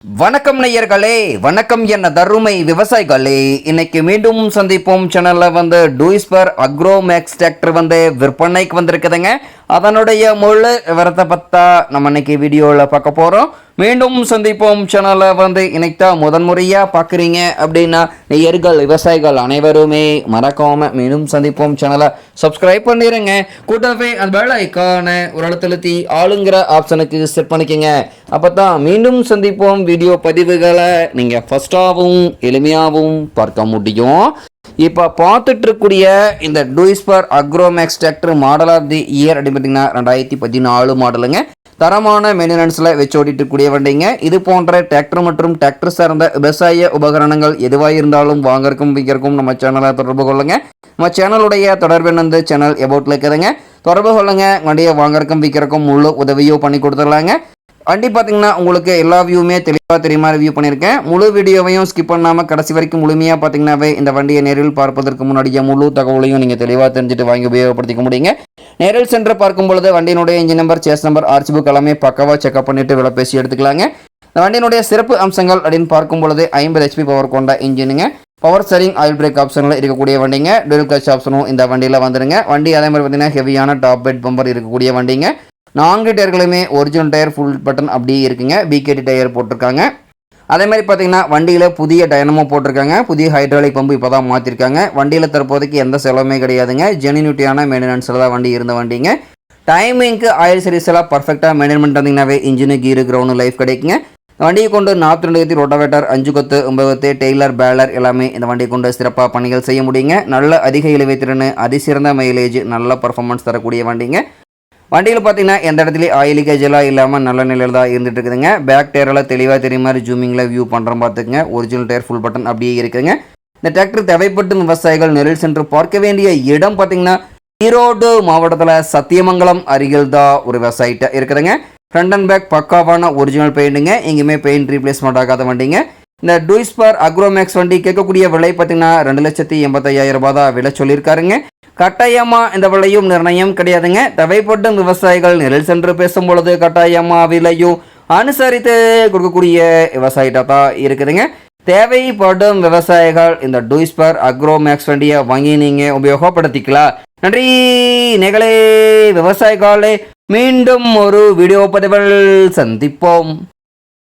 வணக்கம் நேயர்களே, வணக்கம் என்ன தருமை விவசாயிகளே. இன்னைக்கு மீண்டும் சந்திப்போம் சேனல்ல டூயிஸ்பர் அக்ரோமேக்ஸ் டிராக்டர் விற்பனைக்கு வந்திருக்குதுங்க. அதனுடைய முழு விவரத்தை பத்தா நம்ம இன்னைக்கு வீடியோவில் பார்க்க போகிறோம். மீண்டும் சந்திப்போம் சேனலை இன்னைக்கு முதன்முறையாக பார்க்குறீங்க அப்படின்னா நேயர்கள் விவசாயிகள் அனைவருமே மறக்காம மீண்டும் சந்திப்போம் சேனலை சப்ஸ்கிரைப் பண்ணிடுங்க. கூட்டவே அந்த பெல் ஐக்கானை ஒரு அழுத்தழுத்தி ஆளுங்கிற ஆப்ஷனுக்கு செட் பண்ணிக்கோங்க. அப்போ தான் மீண்டும் சந்திப்போம் வீடியோ பதிவுகளை நீங்கள் ஃபஸ்ட்டாகவும் எளிமையாகவும் பார்க்க முடியும். இப்போ பார்த்துட்டு இருக்கக்கூடிய இந்த Deutz Fahr Agromaxx tractor model of the year அப்படின்னு பார்த்தீங்கன்னா 2014 மாடலுங்க. தரமான மெயின்டெனன்ஸில் வச்சு ஓடிட்டு கூடிய வண்டிங்க. இது போன்ற டிராக்டர் மற்றும் டிராக்டர் சார்ந்த விவசாய உபகரணங்கள் எதுவாக இருந்தாலும் வாங்கறக்கும் விற்கிறக்கும் நம்ம சேனலை தொடர்பு கொள்ளுங்க. நம்ம சேனலுடைய தொடர்பு சேனல் எபவுட்டில் இருக்குதுங்க. தொடர்பு கொள்ளுங்க. வண்டியை வாங்கறக்கும் விற்கிறக்கும் முழு உதவியோ பண்ணி கொடுத்துடலாங்க. வண்டி பார்த்தீங்கன்னா உங்களுக்கு எல்லா வியூவுமே தெளிவாக தெரியுமா ரிவ்யூ பண்ணியிருக்கேன். முழு வீடியோவையும் ஸ்கிப் பண்ணாமல் கடைசி வரைக்கும் முழுமையாக பார்த்தீங்கன்னாவே இந்த வண்டியை நேரில் பார்ப்பதற்கு முன்னாடியே முழு தகவலையும் நீங்கள் தெளிவாக தெரிஞ்சுட்டு வாங்கி உபயோகப்படுத்திக்க முடியுங்க. நேரில் சென்று பார்க்கும் பொழுது வண்டியினுடைய engine number, chassis number, RC book எல்லாமே பக்கவாக செக்அப் பண்ணிட்டு விலை பேசி எடுத்துக்கலாங்க. இந்த வண்டியினுடைய சிறப்பு அம்சங்கள் அப்படின்னு பார்க்கும் பொழுது 50 HP பவர் கொண்ட இன்ஜினுங்க. பவர் ஸ்டீரிங், ஆயில் பிரேக் ஆப்ஷனில் இருக்கக்கூடிய வண்டிங்க. டூயல் கிளட்ச் ஆப்ஷனும் இந்த வண்டியில் வந்துடுங்க. வண்டி அதே மாதிரி பார்த்தீங்கன்னா ஹெவியான டாப் பெட் பம்பர் இருக்கக்கூடிய வண்டிங்க. 4 டயர்களுமே ஒரிஜினல் டயர் ஃபுல் பட்டன் அப்படியே இருக்குங்க. பிகேடி டயர் போட்டிருக்காங்க. அதே மாதிரி பார்த்தீங்கன்னா வண்டியில் புதிய டைனமோ போட்டிருக்காங்க. புதிய ஹைட்ராலிக் பம்பு இப்போ தான் மாற்றிருக்காங்க. வண்டியில் தற்போதைக்கு எந்த செலவுமே கிடையாதுங்க. ஜெனினிட்டியான மெயின்டெனன்ஸில் தான் வண்டி இருந்த வண்டிங்க. டைமிங்க்கு ஆயில் சர்வீஸ் எல்லாம் பர்ஃபெக்டாக மெயின்டைன் பண்ணிட்டீங்கன்னாவே இன்ஜினு கீரு கிரவுண்டு லைஃப் கிடைக்குங்க. வண்டியை கொண்டு 42 கத்தி ரொட்டாவேட்டர், 5 கொத்து, 9 கொத்து, டெய்லர், பேலர் எல்லாமே இந்த வண்டியை கொண்டு சிறப்பாக பணிகள் செய்ய முடியுங்க. நல்ல அதிக இழுவை திறன், அதிசிறந்த மைலேஜ், நல்ல பர்ஃபார்மன்ஸ் தரக்கூடிய வண்டிங்க. வண்டியில் பார்த்தீங்கன்னா எந்த இடத்துலையும் ஆயில் லீக்கேஜ் எல்லாம் இல்லாமல் நல்ல நிலையில் தான் இருந்துட்டு இருக்குதுங்க. பேக் டயரெல்லாம் தெளிவாக தெரியும் மாதிரி ஜூமிங்கில் வியூ பண்ணுறோம் பார்த்துக்குங்க. ஒரிஜினல் டயர் ஃபுல் பட்டன் அப்படியே இருக்குதுங்க. இந்த டிராக்டர் தேவைப்படும் விவசாயிகள் நேரில் சென்று பார்க்க வேண்டிய இடம் பார்த்தீங்கன்னா ஈரோடு மாவட்டத்தில் சத்தியமங்கலம் அருகில் தான் ஒரு விவசாயிட்ட இருக்குதுங்க. ஃப்ரண்ட் அண்ட் பேக் பக்காவான ஒரிஜினல் பெயிண்ட்டுங்க. எங்கேயுமே பெயிண்ட் ரீப்ளேஸ்மெண்ட் ஆகாத வண்டிங்க. இந்த டூயிஸ்பர் அக்ரோமேக்ஸ் வண்டி கேட்கக்கூடிய விலை பார்த்தீங்கன்னா 2,85,000 ரூபாய் தான் விலை சொல்லியிருக்காருங்க. கட்டாயமாக இந்த விலையும் நிர்ணயம் கிடையாதுங்க. தேவைப்படும் விவசாயிகள் நேரில் சென்று பேசும்பொழுது கட்டாயமாக விலையும் அனுசரித்து கொடுக்கக்கூடிய விவசாயிட்ட தான் இருக்குதுங்க. தேவைப்படும் விவசாயிகள் இந்த டூயிஸ்பர் அக்ரோமேக்ஸ் வண்டியை வாங்கி நீங்கள் உபயோகப்படுத்திக்கலாம். நன்றி நேகளே, விவசாயிகளே. மீண்டும் ஒரு வீடியோ பதிவில் சந்திப்போம்.